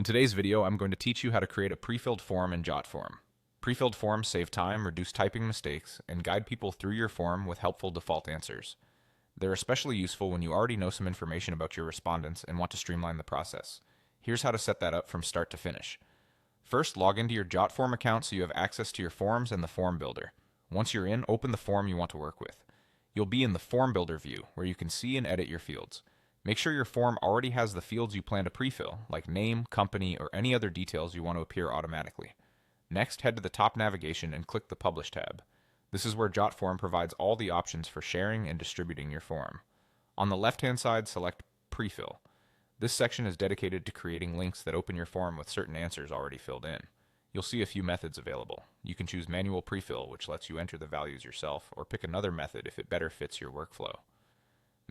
In today's video, I'm going to teach you how to create a pre-filled form in Jotform. Pre-filled forms save time, reduce typing mistakes, and guide people through your form with helpful default answers. They're especially useful when you already know some information about your respondents and want to streamline the process. Here's how to set that up from start to finish. First, log into your Jotform account so you have access to your forms and the form builder. Once you're in, open the form you want to work with. You'll be in the Form Builder view, where you can see and edit your fields. Make sure your form already has the fields you plan to pre-fill, like name, company, or any other details you want to appear automatically. Next, head to the top navigation and click the Publish tab. This is where Jotform provides all the options for sharing and distributing your form. On the left-hand side, select Prefill. This section is dedicated to creating links that open your form with certain answers already filled in. You'll see a few methods available. You can choose manual prefill, which lets you enter the values yourself, or pick another method if it better fits your workflow.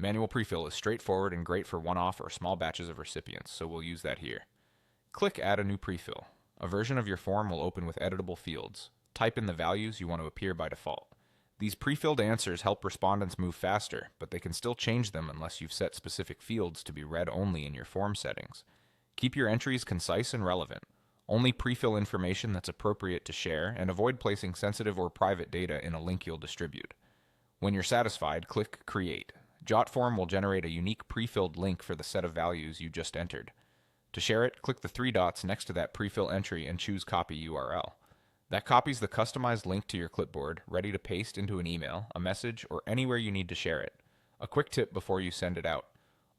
Manual prefill is straightforward and great for one-off or small batches of recipients, so we'll use that here. Click Add a new prefill. A version of your form will open with editable fields. Type in the values you want to appear by default. These pre-filled answers help respondents move faster, but they can still change them unless you've set specific fields to be read only in your form settings. Keep your entries concise and relevant. Only pre-fill information that's appropriate to share, and avoid placing sensitive or private data in a link you'll distribute. When you're satisfied, click Create. Jotform will generate a unique pre-filled link for the set of values you just entered. To share it, click the three dots next to that pre-fill entry and choose Copy URL. That copies the customized link to your clipboard, ready to paste into an email, a message, or anywhere you need to share it. A quick tip before you send it out.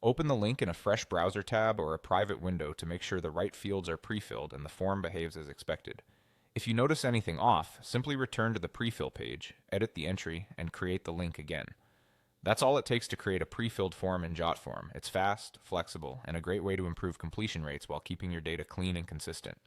Open the link in a fresh browser tab or a private window to make sure the right fields are pre-filled and the form behaves as expected. If you notice anything off, simply return to the pre-fill page, edit the entry, and create the link again. That's all it takes to create a pre-filled form in Jotform. It's fast, flexible, and a great way to improve completion rates while keeping your data clean and consistent.